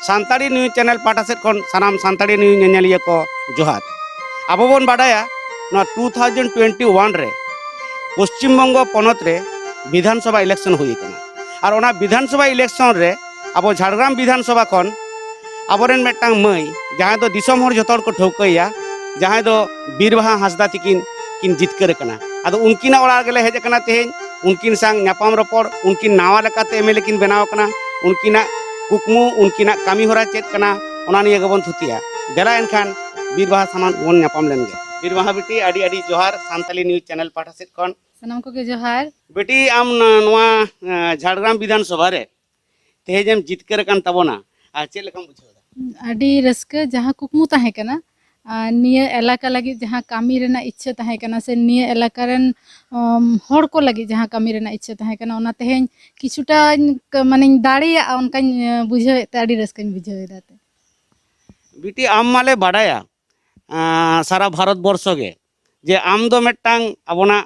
सानताड़ी news channel पाटा set खन सानाम सानताड़ी news नेनेलिया को जोहार आबो बोन बाडाया 2021 रे पश्चिम बंग पनत रे विधानसभा इलेक्शन हुई कना और ओना विधानसभा इलेक्शन रे आबो झाड़ग्राम विधानसभा खन आबोरेन मेटांग मई जहां दो दिसम हर जतोर को ठौकैया जहां दो बीरबाहा हांसदा तिकिन किन जितकर कना आदो उनकिना ओड़ा गेले हेज कना तेहेन उनकिन संग न्यापाम रपड़ उनकिन नावा लेकाते एमएलए किन बनाव कना उनकिना कुकमु उनकिना कामी होरा चेत कना ओना निये गबन थुतिया देला एनखान बीरबाहा सामान बन न्यापाम लेनगे बीरबाहा बेटी आडी आडी जोहार सानताली न्यूज चैनल पाठा सेट खन सनम को के जोहार बेटी आम नवा झाड़ग्राम विधानसभा रे तेहेजेम जितकर कन तबोना आ चेत लेकम बुझावदा आडी रस्क जहाँ कुकमु ताहे कना निया एलाका लगी जहाँ कामी रेना इच्छा ताहे कना से निया एलाका रेन हर को लगी जहाँ कामी रेना इच्छा ताहे कना ओना तेहेन किछुटा माने दाड़िया उनका बुझाव ते आडी रस्क बुझाव दाते बेटी आम माले बाडाया सारा भारत वर्ष गे जे आम दो मेटांग अबोना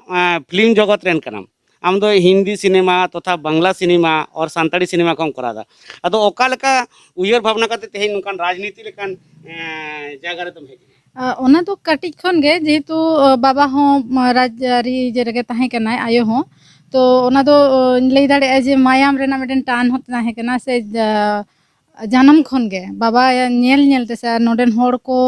फिल्म जगत रेन कनाम आम दो हिंदी सिनेमा तथा बांग्ला सिनेमा और सानताड़ी सिनेमा को करादा अदो ओका लेका उयर भावना करते तेहेन नुकान राजनीति लेकान जायगा रे तुम हेज ओना तो कटिज खन गे जेहेतु बाबा हो राजआरी जेरगे ताहे कनाय आयो हो तो ओना दो लई दाड़े जे मायाम रेना मेडन टान हो ताहे कना से जानम खन गे बाबा नेल नेल ते से नोडेन होड़ को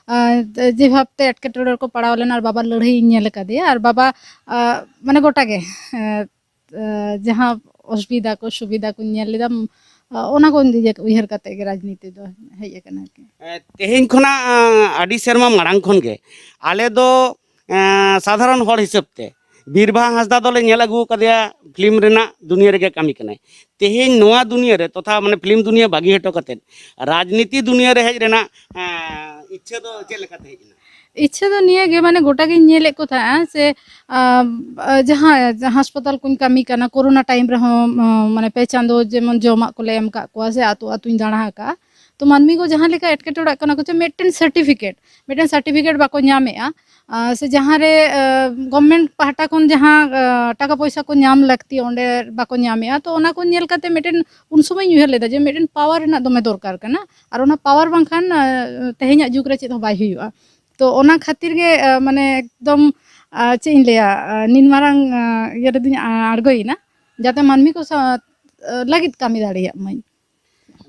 जे भावते एटकेटोड़े को पड़ाव लेना और बाबा लड़ाई नेल कदिया और बाबा माने गोटा गे जहाँ असुविधा को सुविधा को नेल लेदा ओना को दिजे उहर कते गे राजनीति दो हेय कना के तेहेन खना आडी शर्मा मारांग खन गे आले दो साधारण हर हिसाब ते बीरबाहा हांसदा दोले नेल अगु कदिया फिल्म रेना दुनिया रे कामी कनाय तेहेन नोआ दुनिया रे तथा माने फिल्म दुनिया बागी हटो कते राजनीति दुनिया रे हेज रेना इच्छा दो चेल लेका ते हेजना इच्छा तो निये गे माने गोटा गे नेले को था से जहाँ अस्पताल कुन कामी कना कोरोना टाइम रे माने पे चांदो जेमन जमा को ले एम का को से आतु आतुन दाणा का तो मानमी को जहाँ लेका एटकेटोड़ा कना को मेटेन सर्टिफिकेट बाको नामेआ से जहाँ रे गवर्नमेंट पाहटा खन जहाँ टाका पैसा को नाम लगती ओंडे बाको नामेआ तो ओना को नेल काते मेटेन उन समय उहर लेदा जे मेटेन पावर रेना दमे दरकार कना और ओना पावर बांखान तेहेኛ जुग रे चेत हो बाय हुआ तो ओना खातिर गे माने एकदम चे इन लेया निन मारांग ये दिन आड़गोइना जाते मानमी को लगित कामी दाड़िया मई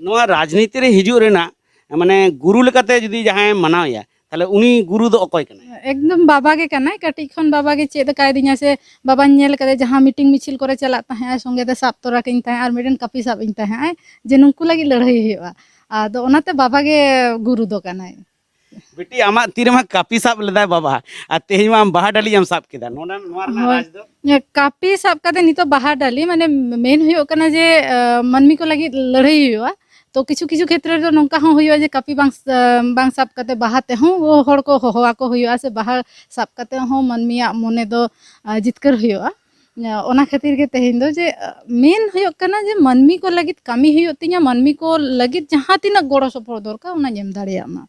नोआ राजनीति रे हिजु रेना माने गुरु लेकाते जदी जहां मनावया ताले उनी गुरु दो अकय कना एकदम बाबा के कना कटी खन बाबा के चेद काय दिया से बाबा नेल कदे जहां मीटिंग मिছিল करे चला ताहे संगे ते साप तोरा किन ताहे और मेडन कापी साप इन ताहे जे नुंकु लगी लड़ाई हुआ आदो ओनाते बाबा के गुरु दो कना बेटी आमा तीरमा कापी साब लेदा बाबा आ तेही मा बाहा डाली हम साब केदा नोना नोर ना राज दो कापी साब कदे नितो बाहा डाली माने मेन हुयो कना जे मनमी को लगी लड़ाई हुआ तो किछु किछु क्षेत्र रे नोंका हो हुयो जे कापी बांग साब कते बाहाते हो वो हड़ को होवा को हुयो से बाहा साब कते हो मनमिया मने दो जितकर हुयो ओना खातिर के तेहिन दो जे मेन हुयो कना जे मनमी को लगी कामी हुयो तिया मनमी को लगी जहां तिना गोड़ो सपोर्ट दरकार ओना नेम दाड़िया मा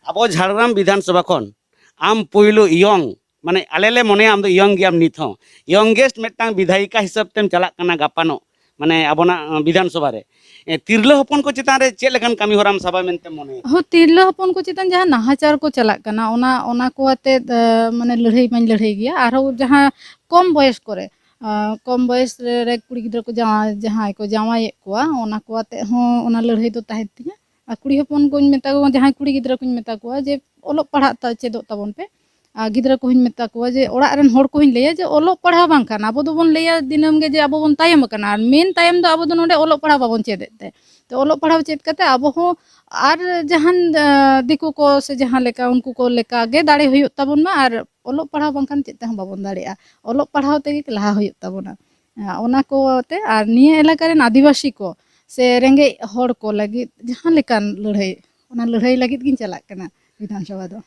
अब झाड़ग्राम विधानसभा खन आम पहिलो यंग माने आलेले मने आम दो यंग गियाम निथ हो यंगेस्ट मेटांग विधायिका हिसाब तेम चला कना गापानो माने आबोना विधानसभा रे तिरला हपन को चितान रे चे लेखन कामी होराम सभा मेनते मने हो तिरला हपन को चितान जहां नाहाचार को चला कना ओना को आते माने लड़ाई माने लड़ाई गया आरो जहां कम बयस करे कम बयस रे कुड़ी गिद्रा को जहां को जावाए कोआ ओना को आते हो ओना लड़ाई तो ताहेतिया कुड़ी हपन को मेता को जहां कुड़ी गिद्रा को मेता को जे ओलो पढ़ा ता चेदो ताबन पे गिद्रा को मेता को जे ओड़ा रन हड़ को लेया जे ओलो पढ़ा बांखान आबो दो बन लेया दिनम गे जे आबो बन तायम कना मेन तायम दो आबो दो नोडे ओलो पढ़ा बाबन चेदेते तो ओलो पढ़ा चेद कते आबो हो आर जहान दिकु को से जहां लेका उनको को लेका गे दाड़े हुयो ताबन मा आर ओलो पढ़ा बांखान चेते हम बाबन दाड़ेया ओलो पढ़ाव ते गे लहा हुयो ताबना ओना को ते आर निया इलाका रेन आदिवासी को से रेंगे हड़ को लगी जहां लेकान लड़ाई ओना लड़ाई लगी गिन चला कना विधानसभा दो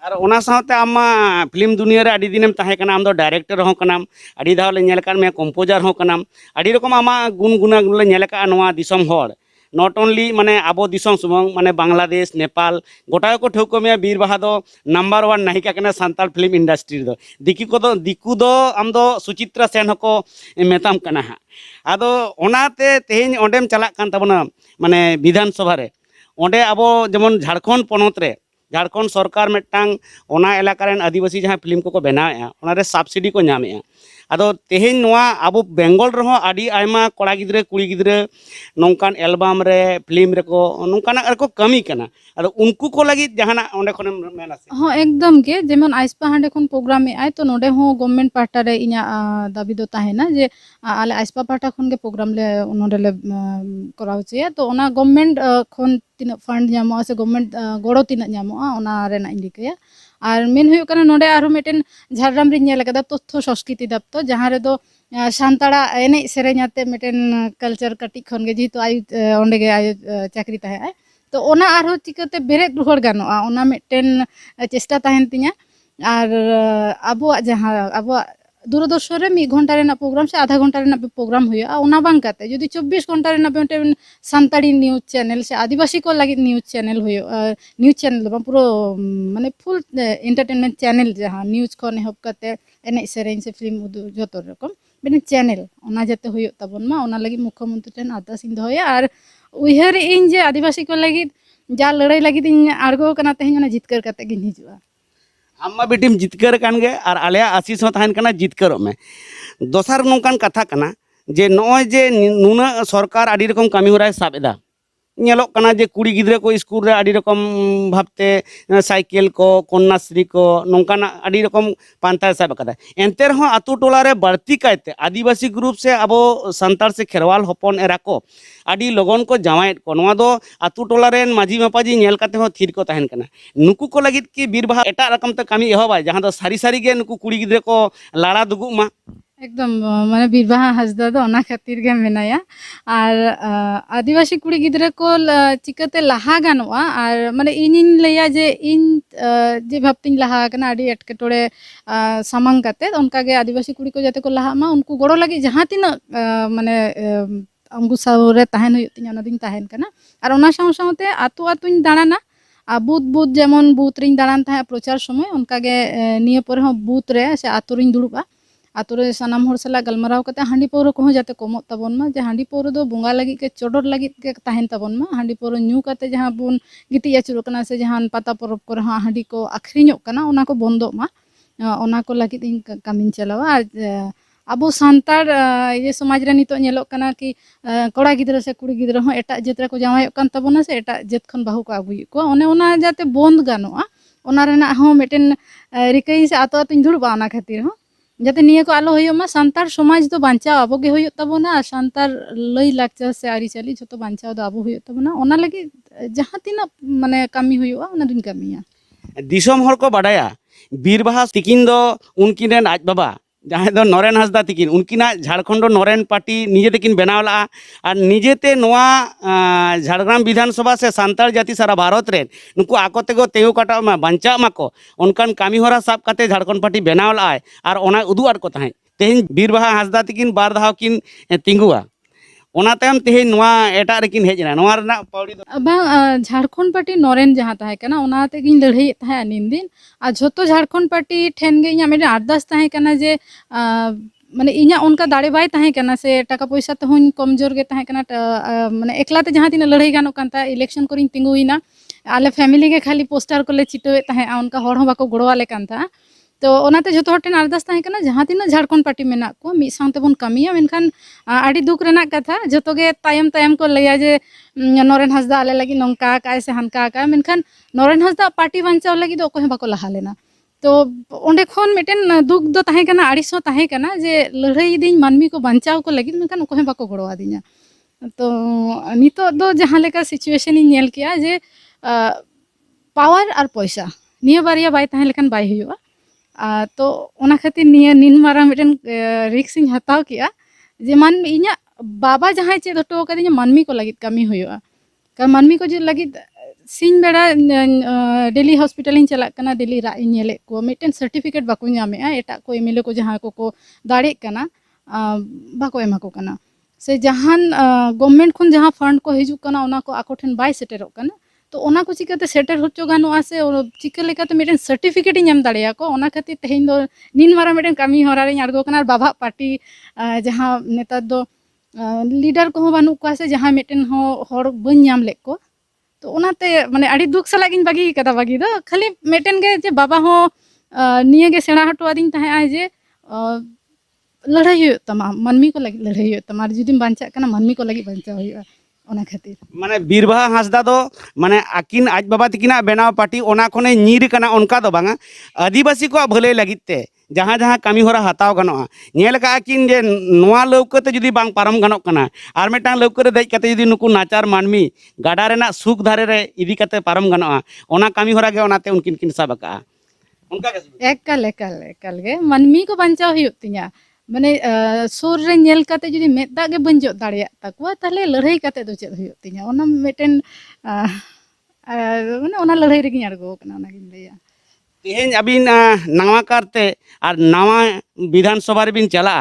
और ओना साथे आमा फिल्म दुनिया रे आडी दिनेम ताहे कना आम दो डायरेक्टर हो कनाम आडी धाव ले नेल कान मे कंपोजर हो कनाम आडी रकम आमा गुण गुना ले नेल का नवा दिसम हड़ नॉट ओनली माने आबो दिसोम सुमंग माने बांग्लादेश नेपाल गोटा को ठौको में बीर बाहा दो नंबर 1 नायिका कना सांताल फिल्म इंडस्ट्री दो दिकू दो आम दो सुचित्रा सेन हको मेताम कना हा आदो ओनाते तेहेन ओंडेम चलाक कान तबना माने विधान सभा रे ओंडे आबो जेमन झारखंड पोनोत रे झारखंड सरकार मिट्टांग ओना एलाका रेन आदिवासी जहाँ फिल्म को बनावेआ ओनारे सब्सिडी को नामेआ आदो तेहेन नोआ आबो बेंगल रहो आदि आयमा कोड़ा गिद्रे कुड़ी गिद्रे नोंकान एल्बम रे फिल्म रे को नोंकाना रे को कमी कना आदो उनको को लगी जहाना ओंडे खने मेना से हाँ एकदम के जेमन आइसपा हांडे खन प्रोग्राम में आए तो नोडे हो गवर्नमेंट पार्टा रे इना दाबी दो ताहेना जे आले आइसपा पार्टा खन के प्रोग्राम ले नोडे ले कराव चे तो ओना गवर्नमेंट खन तीना फंड ᱧᱟᱢᱚᱜᱼᱟ से गवर्नमेंट गोड़ो तीना ᱧᱟᱢᱚᱜᱼᱟ ओना रेना इंडिकेया और मेन हुयो कना नोडे आरो मिटेन झारग्राम रे नेल कदा तथ्य संस्कृति दप्तर जहाँ रे दो सानताड़ा एने सेरेኛते मिटेन कल्चर कटी खन गे जेहेतु आयु ओंडे गे आयु चाकरी ताहे आय तो ओना आरो चिकाते बेरेद रुहड़ गानोआ ओना मिटेन चेष्टा ताहेन तिया और आबो जहाँ आबो दूरदर्शन रे 1 घंटा रेना प्रोग्राम से आधा घंटा रेना प्रोग्राम हुआ ओना बांग काते जदि 24 घंटा रेना मिटेन सानताड़ी न्यूज चैनल से आदिवासी को लगी न्यूज चैनल हुआ न्यूज चैनल बा पूरा माने फुल एंटरटेनमेंट चैनल जहाँ न्यूज को नेहब काते एने सेरेन से फिल्म उदु जतो रकम बेन चैनल ओना जते हुयो तबन मा ओना लगी मुख्यमंत्री ठेन आदास इन दोया और उहर इन जे आदिवासी को लगी जा लड़ाई लगी इन आड़गो कना तेहन ओना जितकर काते गिन हिजुआ आम्मा बेटीम जितकर कान गे और आलिया आशीष हो ताहन कना जितकरों में दोसर नोंकान कथा कना जे नॉय जे नुना सरकार आदि रकम कमी होराय साब एदा ñelok kana je kuri gidre ko school रे आदि रकम भाबते साइकेल को कन्याश्री को नोंकाना आदि रकम पांता साब कदा एनते रहो आतु टोला रे बढ़ती कायते आदिवासी ग्रुप से अबो संतार से खेरवाल हपन एरा को आदि लगन को जावायत को नोआ दो आतु टोला रेन माझी मापाजी नेल काते हो थीर को ताहन कना नुकु को लगित की बीरबाहा एटा रकम ते कामी एहोबाय जहां दो सारी सारी गे नुकु कुड़ी गिद्रे को लाड़ा दुगु मा एकदम माने बीरबाहा हसदा दो ओना खातिर गे मेनाया और आदिवासी कुड़ी गिद्रे को चिकाते लहा गानोआ और माने इनिन लैया जे इन जे भाबतिन लहा कना आदि एटकेटोड़े सामांग काते उनका गे आदिवासी कुड़ी को जाते को लहा मा उनको गोड़ो लगी जहां तिना माने उनको सावरे ताहेन हुयो तिना ओना दिन ताहेन कना और ओना साव सावते आतु आतुኝ दाड़ाना आ बुथ बुथ जेमन बुथ रिन दाड़ान ताहे प्रचार समय उनका गे निये पर हो बुथ रे से आतु रिन दुड़ुबा आतुरे सनाम हर सला गलमाराव कते हांडी पौर को जाते कमो तबन मा जे हांडी पौर दो बोंगा लगी के चोडर लगी के ताहेन तबन मा हांडी पौर न्यू कते जहां बुन गिती आचुर कना से जहां पता परब को हांडी को आखरिñो कना ओना को बंदो मा ओना को लगी इन कामिन चलावा आबो सांतार ये समाज रे नितो नेलो कना कि कोड़ा गिद्रा से कुड़ी गिद्रा हो एटा जेत्रा को जावायो कान तबना से एटा जेत खन बाहु को आगुई को ओने ओना जाते बंद गानोआ ओना रेना हो मेटेन रिकई से आतो आतो दुड़बा ओना खातिर हो जाते निये को आलो होयो मा सांतार समाज दो बांचाव आबो गे होयो तबना सांतार लई लाक्चर से आरी चली जतो बांचाव दो आबो होयो तबना ओना लगी जहां तिना माने कामी होयो ओना दुन कामिया दिसोम हर को बाडाया बीरबाहा तिकिन दो उनकिन रेन आज बाबा जहाँ दो नरेन हांसदा तिकिन उनकिना झारखंड नरेन पार्टी निजे तेकिन बनावला और निजेते नोआ झारग्राम विधानसभा से सांताल जाति सारा भारत रेन नुकु आकोते को तेयो काटा मा बांचा माको उनकान कामी होरा साब काते झारखंड पार्टी बनावला और ओना उदु आर को ताहें तेहिन बीरबाहा हांसदा तिकिन बार धाव किन तिंगुआ ओना तायम तेहिन नोआ एटा रेकिन हेजना नोआ रना पावड़ी दो बा झारखंड पार्टी नरेन जहाँ ताहे कना ओना ते गिन लड़ाई ताहे निन दिन आ झोतो झारखंड पार्टी ठेन गे इया मेरे आरदास ताहे कना जे माने इया उनका दाड़े बाय ताहे कना से टाका पैसा ते हुन कमजोर गे ताहे कना माने एकलाते जहाँ तीन लड़ाई गानो कांता इलेक्शन कोरिन तिंगुइना आले फैमिली के खाली पोस्टर को ले चिटोए ताहे उनका हड़ हो बाको गोड़वाले कांता तो ओनाते झोतो हटेन आरदास ताहे कना जहाँ तीन झारखंड पार्टी मेना को मी सानते बन कामिया मेनखान आडी दुख रेना कथा झोतो गे तायम तायम को लैया जे नरेन हांसदा आले लगी नंका काय से हनका का मेनखान नरेन हांसदा पार्टी बांचाव लगी दो को बाको लहा लेना तो ओंडे खन मिटेन दुख दो ताहे कना आड़िस हो ताहे कना जे लड़ाई दिन मानमी को बांचाव को लगी मेनखान को बाको गोड़वा दिना तो नितो दो जहाँ लेका सिचुएशन इन नेल किया जे पावर और पैसा निया बारिया बाय ताहे लेकन बाय हुआ तो ओना खातिर निया निन मारा मिटेन रिक्स इन हताव किया जे मान इኛ बाबा जहाँ चेद हटो कदिnya मानमी को लगित कमी हुआ का मानमी को जे लगित सिंह बेड़ा डेली हॉस्पिटल इन चला कना डेली रा नेले को मिटेन सर्टिफिकेट बाको नामे एटा को एमएलए को जहाँ को दाड़े कना बाको एमा को कना से जहान गवर्नमेंट खन जहां फंड को हिजुक कना ओना को आको ठेन बाय सेटेरोक कना तो ओना को चिकाते सेटर होचो गानोआ से चिका लेकाते मिटेन सर्टिफिकेट इᱧ दाड़िया को ओना खातिर तेहेन दो नीन मारा मिटेन कामी हरा रे आड़गो कना बाबा पार्टी जहां नेता दो लीडर को बानु को से जहां मिटेन हो हर बन नाम लेक को तो ओनाते माने आड़ी दुख सला गिन बागी कदा बागी दो खाली मिटेन गे जे बाबा हो निये गे सेणा हटो आदिन ताहे आय जे लड़ाई हुई तमा मानमी को लगी लड़ाई हुई तमा जुदी बांचा कना मानमी को लगी बांचा हुई ओना खातिर माने बीरबाहा हांसदा दो माने आकिन आज बाबा तकिना बेनाव पार्टी ओना खने ᱧᱤᱨ कना उनका दो बांगा आदिवासी को भले लगित ते जहाँ जहाँ कमी होरा हताव गनोआ नेल का आकिन जे नोआ लौकते जुदी बांग पारम गनोक कना आर मेटांग लौके रे देज कते जुदी नुकु नाचार मानमी गाडा रेना सुख धारे रे इदी कते पारम गनोआ ओना कमी होरा गे ओनाते उनकिन किन साबका उनका के एकल एकल एकल गे मानमी को बांचा हुई तिया माने सुर रे नेल कते जुदी मेदा गे बंजो दाड़िया तकवा ताले लड़ाई कते दो चेद हुई तिया ओना मेटेन माने ओना लड़ाई रे गिन अड़गो कना ओना गिन लेया तेहेन अबिन नवा करते और नवा विधानसभा रे बिन चला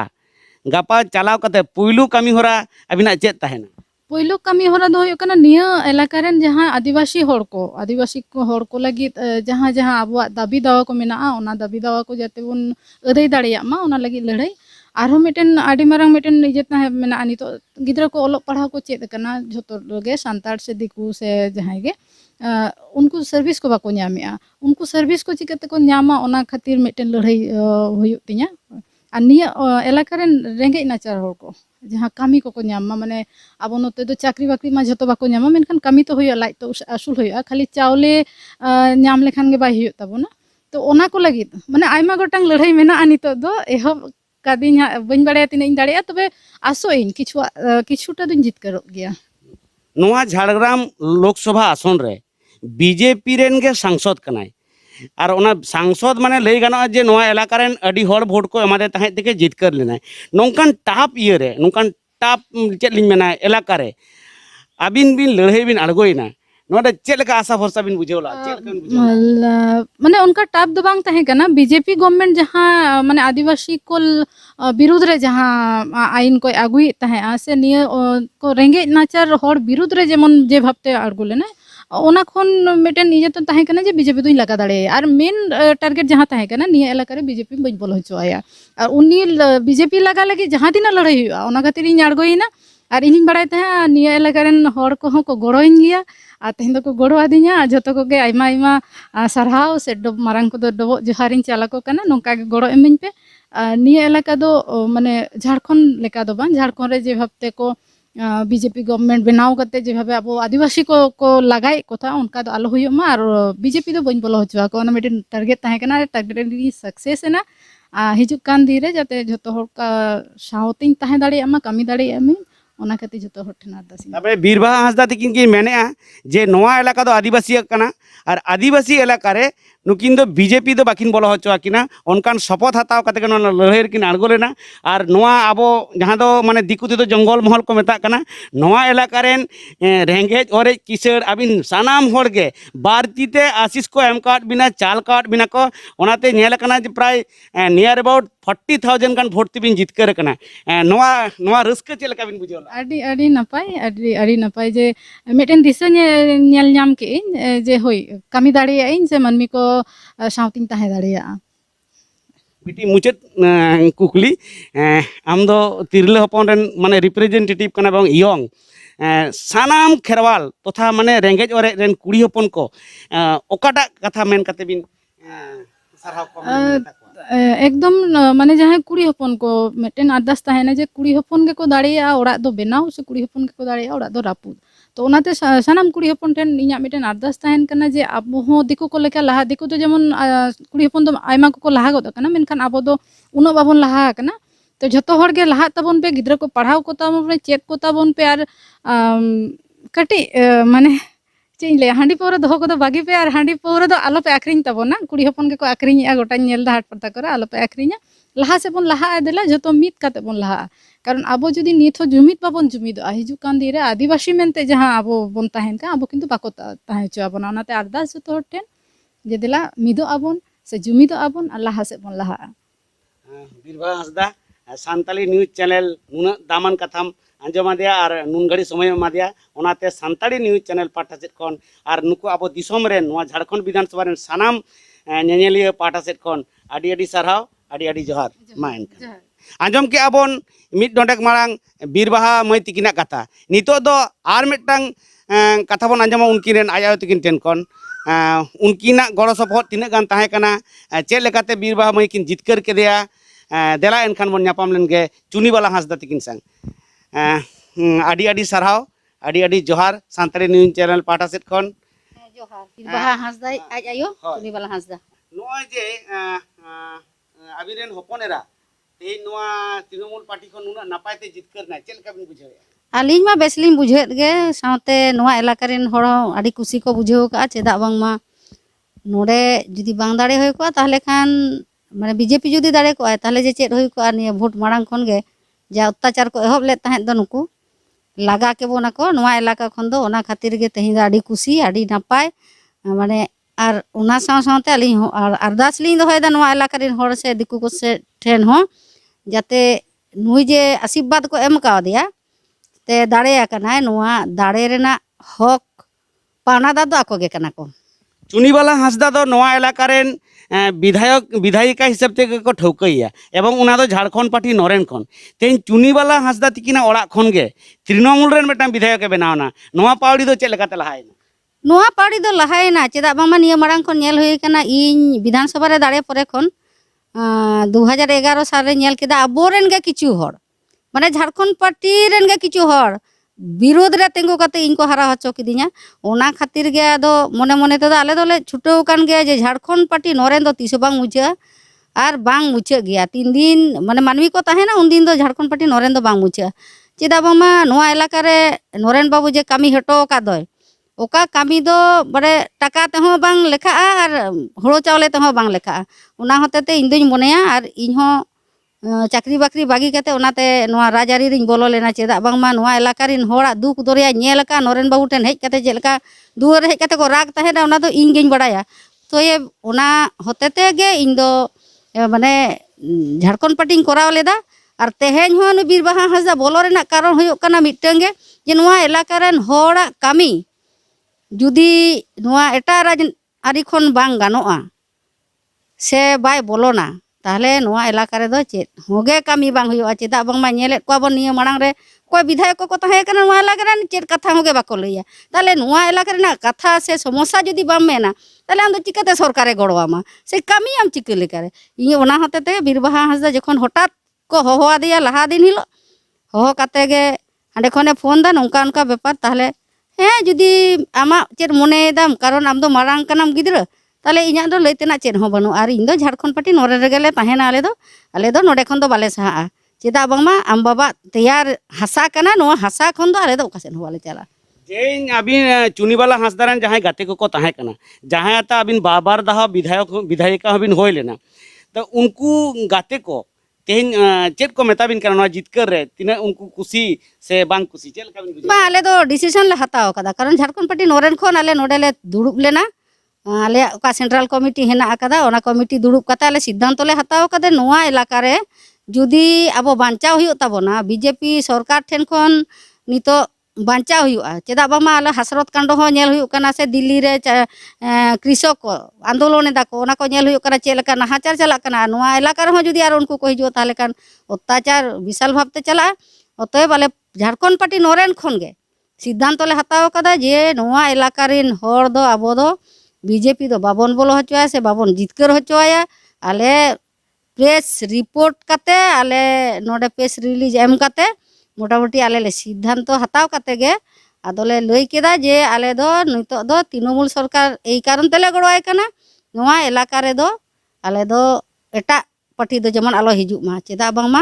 गपा चलाव कते पुइलू कमी होरा अबिना चेत ताहेना पहिलो कमी होरा दो हुयो कना निया एलाका रेन जहां आदिवासी हर को लगी जहां जहां अब दाबी दावा को मेना ओना दाबी दावा को जाते बन अदै दाड़िया मा ओना लगी लड़ाई आरो मिटेन आडी मारंग मिटेन इजेता मेना नितो गिद्रा को ओलोग पढ़ाव को चेद कना झोतो गे सांतार से दिकू से जहां गे उनको सर्विस को बाको ᱧᱟᱢᱮᱜᱼᱟ उनको सर्विस को चिकाते को ᱧᱟᱢᱟ ओना खातिर मिटेन लड़ाई हुयुग तिᱧा और निया एलाका रेन रेंगे नाचार हर को जहाँ कमी को ᱧᱟᱢᱟ माने अब नोते दो चाकरी बाकरी मा झोतो बाको ᱧᱟᱢᱟ मेनखान कमी तो हुयुआ लाइट तो आसुल हुयुआ खाली चावले ᱧᱟᱢ लेखान गे बाय हुयुग ताबोना तो ओना को लगी माने आयमा गोटांग लड़ाई मेना नितो दो एहब कादिन बन बाड़ाया तिना दाड़िया तबे आसो इन किछुटा दुन जितकरो गया नोआ झाड़ग्राम लोकसभा आसन रे बीजेपी रेन गे सांसद कनाय और ओना सांसद माने लई गाना जे नोआ एलाका रेन अडी हर भोट को एमादे ताहे तेके जितकर लेनाय नोंकान टाप इये रे नोंकान टाप चेद लिन मेना एलाका रे आबिन बिन लड़ाई बिन अड़गोइना नोडे चेद लेका आशा भरसा बिन बुझेवला चेद लेका बिन बुझेवला माने उनका टाप दो बांग ताहे कना बीजेपी गवर्नमेंट जहां माने आदिवासी को विरुद्ध रे जहां आईन को आगुई ताहे से निया को रेंगे नाचार हर विरुद्ध रे जेमन जे भाबते अड़गो लेना ओना खन मिटेन इजे तो ताहे कना जे बीजेपी दुई लगा दाड़े और मेन टारगेट जहां ताहे कना निया एलाका रे बीजेपी बई बोलो होचोया और उनी बीजेपी लगा लगी जहां दिना लड़ाई हुआ ओना खातिर इन अड़गोइना और इन बड़ाय ताहे निया एलाका रेन हर को गोड़ोइन गया और तेहन दो को गोड़ो आदिया जतो को गे आइमा आइमा सरहाव से मारंग को डबो जोहारिन चाला को कना नोंका गे गोड़ो एमिन पे निया एलाका दो माने झारखंड लेका दो बां झारखंड रे जे भाबते को बीजेपी गवर्नमेंट बनाव करते जे भाबे अब आदिवासी को लगाई कोथा उनका दो आलो हुयो मा और बीजेपी दो बन बोलो होचवा को ओना मिटेन टारगेट ताहे कना टारगेट री सक्सेस एना हिजुक कान दिरे जाते झोतो हर का सावतिन ताहे दाड़िया मा कमी दाड़िया मी ओना खातिर झोतो हर ठेना दासी तबे बीरबाहा हांसदा तकिन की मेनेआ जे नोआ एलाका दो आदिवासी कना और आदिवासी एलाका रे नुकिन दो बीजेपी दो बाकिन बोलो होचोआकिना उनकान शपथ हताव कते के लड़ाई किन अड़गो लेना और नोआ आबो जहां दो माने दिकु ते जंगल महल को मेता कना नोआ एलाका रेन रेंगेज और किसर अबिन सानाम होड़ गे बारतीते आशीष को एम कार्ड बिना चाल कार्ड बिना को ओनाते नेल कना जे प्राय नियर अबाउट 40,000 गान भोट तिबिन जितकर कना नोआ नोआ रस्क चेल का बिन बुझोला अड़ी नपाय जे मिटेन दिशा नेल नाम के जे होई कमी दाड़िया इन से मनमी को सावतिन ताहे दाड़िया बिटी मुचेत कुकली आम दो तिरले हपन रेन माने रिप्रेजेंटेटिव कना बंग यंग सानाम खेरवाल तथा माने रेंगेज और रेन कुड़ी हपन को ओकाटा कथा मेन कते बिन सरहाव को एकदम माने जहां कुड़ी हपन को मिटेन आरदास ताहेना जे कुड़ी हपन के को दाड़िया ओड़ा दो बेनाव से कुड़ी हपन के को दाड़िया ओड़ा दो रापुद तो ओनाते सानाम कुड़ी हपन ठेन इᱧᱟᱜ मिटेन आरदास ताहेन कना जे अब हो दिकु को लेका लहा दिकु तो जेमन कुड़ी हपन दो आयमा को लहा गद कना मेनखान अब दो उनो बाबन लहा कना तो झोतो हर गे लहा ताबन पे गिद्रा को पढ़ाव को ताबन पे चेत को ताबन पे और कटी माने चेन ले हांडी पौरा दो को बागी पे और हांडी पौरा दो आलो पे आखरिन ताबोना कुड़ी हपन के को आखरिन गोटा नेल दा हाट पता करे आलो पे आखरिन लहा से बन लहा देला जतो मित काते बन लहा कारण अब जुदी निथ जुमित बाबन जुमिद हिजु कान दिरे आदिवासी मेनते जहां अब बन ताहेन का अब किंतु बाको ताहे च आबोना ओनाते अरदास जतो हर ठेन जे देला मिदो आबन से जुमिदो आबन और लहा से बन लहा बीरबाहा हांसदा सानताली न्यूज चैनल नुना दामान कथाम आंजमादिया और नुनगड़ी समय एमादिया ओनाते सानताड़ी न्यूज चैनल पाठा सेट खन और नुकु अब दिसोम रे नोआ झारखंड विधानसभा रे सानाम नेनेलिया पाठा सेट खन आडी आडी सारहाव आडी आडी जोहार मा एनखान आंजम के आबन मिड डोंडेक मारांग बीरबाहा मई तिकिना कथा नितो दो आर मिटटांग कथा बन आंजमा उनकिन रेन आया तिकिन टेन खन उनकिना गड़ो सपोहट तिना गान ताहे कना चेक लेकाते बीरबाहा मई किन जितकर केदेया देला एनखान बन न्यापाम लेनगे चुनीबाला हांसदा तिकिन संग आडी आडी सारहाव आडी आडी जोहार सानताड़ी न्यूज चैनल पाठा सेट खन जोहार बीरबाहा हांसदा आज आयो चुनीबाला हांसदा नोय जे अबिरेन हपनेरा ते नोआ तृणमूल पार्टी खन नुना नापायते जितकर ना चेक लेका बिन बुझाया आलिंग मा बेसलिंग बुझेत गे सावते नोआ इलाका रेन हड़ आडी खुशी को बुझेव का चेदा बांगमा नोडे जुदी बांग दाड़े होय को ताहले खान माने बीजेपी जुदी दाड़े को ताहले जे चेद होय को निया भोट मांग खन गे जा अत्याचार को एहब ले ताहें दो नुकु लागा के बोना को नोआ इलाका खन दो ओना खातिर गे तेही दा आडी खुशी आडी नापाय माने आर ओना साव सावते आलिंग हो आर अरदास लिंग दोहय दा नोआ इलाका रेन हड़ से दिकु को से ठेन हो जाते नुई जे आशीर्वाद को एम का दिया ते दाड़े आकनाय नोआ दाड़े रेना हक पाना दा दो आको गे कना को चुनीबाला हांसदा दो नोआ इलाका रेन विधायक विधायिका हिसाब ते को ठौकैया एवं उना दो झारखंड पार्टी नरेन खन तेन चुनीबाला हांसदा तिकिना ओड़ा खन गे तृणमूल रेन मेटां विधायक ए बनावना नोआ पावड़ी दो चेक लेकाते लहायना नोआ पाड़ी दो लहायना चेदा बामा निया मारांग खन नेल होय कना इन विधानसभा रे दाड़े परे खन 2011 साल रे नेल केदा अबोरेन गे किछु हड़ माने झारखंड पार्टी रेन गे किछु हड़ विरोध रे तेंगो कते इनको हरा हचो किदिया ओना खातिर गे आदो मने मने ते आले दोले छुटो कान गे जे झारखंड पार्टी नरेन दो तीस बांग मुचा आर बांग मुचा गया 3 दिन माने मानवी को ताहेना उन दिन दो झारखंड पार्टी नरेन दो बांग मुचा चेदा बामा नोआ इलाका रे नरेन बाबू जे कामी हटो का दोय ओका कामी दो बड़े टाका ते हो बांग लेखा आर होड़ो चावले ते हो बांग लेखा ओना होते ते इन दोኝ मनेया आर इन हो चाकरी बाकरी बागी कते ओनाते नोआ राजारी रिन बोलो लेना चेदा बांगमा नोआ इलाका रिन होड़ा दुख दरिया नेल का नरेन बाबू ठेन हेज कते जेलका दुआर हेज कते को राग ताहेना ओना दो इन गेन बड़ाया तो ये ओना होते ते गे इन दो माने झारखंड पार्टी कराव लेदा और तेहेन हो नु बीरबाहा हांसदा बोलो रेना कारण होयो कना मिटटें गे जे नोआ इलाका रेन होड़ा कामी जुदी नोआ एटा राज आरी खन बांग गानोआ से बाय बोलोना ताहले नोआ इलाका रे दो चेत होगे कामी बांग हुयो चेदा बांगमा नेलेत को बन निया मांग रे कोई विधायक को ताहे कना नोआ इलाका रे चेत कथा होगे बाको लैया ताहले नोआ इलाका रे ना कथा से समस्या जुदी बाम मेना ताहले आम दो चिकाते सरकारे गड़वामा से कामी आम चिके लेका रे इ ओना होते ते बीरबाहा हांसदा जखन हठात को होहो दिया लहा दिन हिलो होहो काते गे हांडे खने फोन दा नोंका नोंका बेपार ताहले हे जुदी आमा चेत मने दाम कारण आम दो मारांग कनाम गिद्रा ताले इन्या दो लैतेना चेत हो बनु आर इन दो झारखंड पार्टी नोरे रेगेले ताहेना आले दो नोडे खन दो बाले सहा चेदा बांगमा आम बाबा तैयार हासा कना नो हासा खन दो आले दो ओकासेन हो बाले चला जेन अबिन चुनीबाला हांसदा रेन जहां गाते को ताहे कना जहां ता अबिन बाबार दाहा विधायक विधायिका हबिन होय लेना तो उनको गाते को तेन चेक को मेताबिन कना नोआ जितकर रे तिना उनको खुशी से बांग खुशी चेल का बिन बुझा बा आले दो डिसीजन ले हताव कदा कारण झारखंड पार्टी नोरेन खन आले नोडे ले दुड़ुब लेना आले का सेंट्रल कमिटी हेना आकादा ओना कमिटी दुड़ुब कता आले सिद्धांत ले हताव कदे नोआ इलाका रे जुदी अब बांचाव हुयो ताबोना बीजेपी सरकार ठेन खन नितो बांचाव हुआ चेदा बामा आले हसरत कांडो हो नेल हुयो कना से दिल्ली रे कृषक आंदोलन एदा को ओना को नेल हुयो कना चेलका नाहाचार चला कना नोआ इलाका रे हो जुदी आर उनको को हिजो ताले कान अत्याचार विशाल भावते चला अतए बाले झारखंड पार्टी नोरेन खन गे सिद्धांत ले हताव कदा जे नोआ इलाका रिन हर दो आबो दो बीजेपी दो बाबन बोलो हचोया से बाबन जितकर हचोया आले प्रेस रिपोर्ट कते आले नोडे प्रेस रिलीज एम कते मोटामुटी आले ले सिद्धांत हताव कते गे आदोले लई केदा जे आले दो नितो दो तृणमूल सरकार एई कारण तेले गड़वाय कना नोआ इलाका रे दो आले दो एटा पार्टी दो जेमन आलो हिजुग मा चेदा बांगमा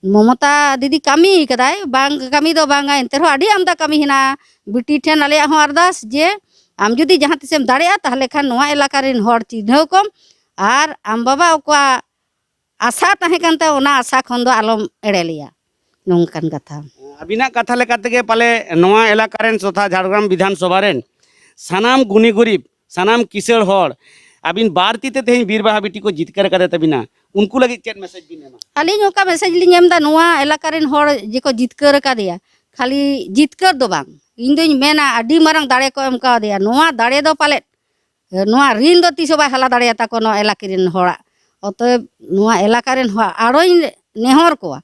ममता दीदी कामी कदाय बांग कामी दो बांगा एनते हो आडी आमदा कामी हिना बिटी ठेन आले हो अरदास जे आम जुदी जहां तिसेम दाड़ेया ताहले खान नोआ इलाका रिन हर चिन्हव कम आर आम बाबा ओका आशा ताहे कानते ओना आशा खन दो आलम एड़े लिया नोंकान कथा अबिना कथा लेकाते गे पाले नोआ इलाका रेन तथा झारग्राम विधानसभा रेन सानाम गुनी गरीब सानाम किसड़ हर अबिन बार तीते तेहन बीर बाहा बिटी को जितकर करे तबिना उनको लगे चेक मैसेज बिन एमा अलिंग ओका मैसेज लिंग एम दा नोआ एलाका रेन हर जेको जितकर का दिया खाली जितकर दो बांग इन दोኝ मेना आडी मारंग दाड़े को एम का दिया नोआ दाड़े दो पाले नोआ ऋण दो तीसो बाय हाला दाड़े ता को नो एलाका रेन हड़ा अतएव नोआ एलाका रेन हड़ा आरोई नेहर कोआ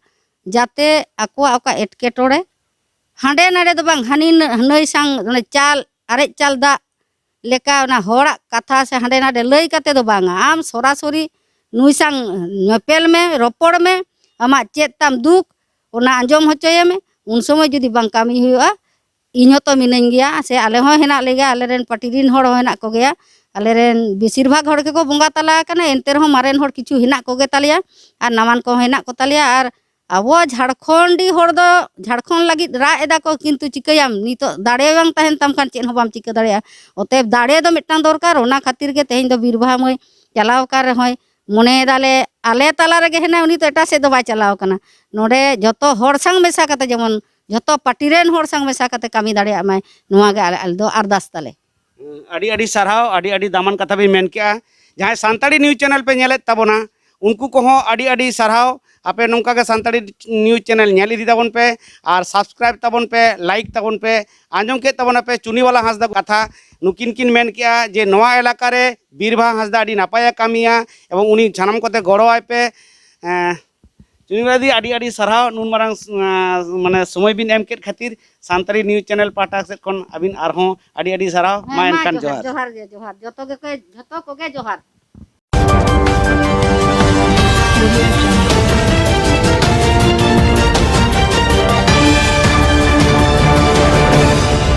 जाते आकोआ ओका एटकेटोड़े हांडे नाडे दो बांग हानी नई सांग चाल अरे चाल दा लेका ना हड़ा कथा से हांडे नाडे लई काते दो बांगा आम सरासरी नुई सांग नपेल में रोपड़ में आमा चेत ताम दुख ओना आंजम होचोये में उन समय जुदी बांग कामी हुआ इन तो मिनाई गया से आले हो हेना लेगा आले रेन पार्टी रिन हड़ हेना को गया आले रेन बेसिर भाग हड़ के को बंगा तला कना एनते रहो मारेन हड़ किछु हेना को गे तालिया आर नामान को हेना को तालिया आर अब झारखंडी हड़ दो झारखंड लगी रा एदा को किंतु चिकयाम नितो दाड़े बांग तहन तम खान चेन हो बाम चिका दाड़ेया ओते दाड़े दो मिटटांग दरकार ओना खातिर के तेहन दो बीरबाहा मय चलाव का रहय मने दाले आले तला रे हेना उनी तो एटा से दो बाय चलाव कना नोडे जतो हड़ संग मेसा कते जेमन जतो पार्टी रेन हड़ संग मेसा कते कामी दाड़ेया माय नोआ गे आले दो अरदास ताले अड़ी अड़ी साराव अड़ी अड़ी दामन कथा भी मेन के जहां सांताड़ी न्यूज चैनल पे नेले तबोना उनको को अड़ी अड़ी साराव आपे नौका के सांताड़ी न्यूज चैनल नेल इदी ताबन पे और सब्सक्राइब ताबन पे लाइक ताबन पे आंजम के ताबन पे चुनी वाला हांसदा कथा नुकिन किन मेन किया जे नवा इलाका रे बीरबाहा हांसदा अड़ी नापाया कामिया एवं उनी छानम कोते गड़ोआय पे चुनी वादी अड़ी अड़ी साराव नुन मारंग माने समय बिन एम केट खातिर सांताड़ी न्यूज चैनल पाटा से कोन अबिन आरहों अड़ी अड़ी साराव मा एनकान जोहार जोहार जोहार जतो के जतो को गे जोहार।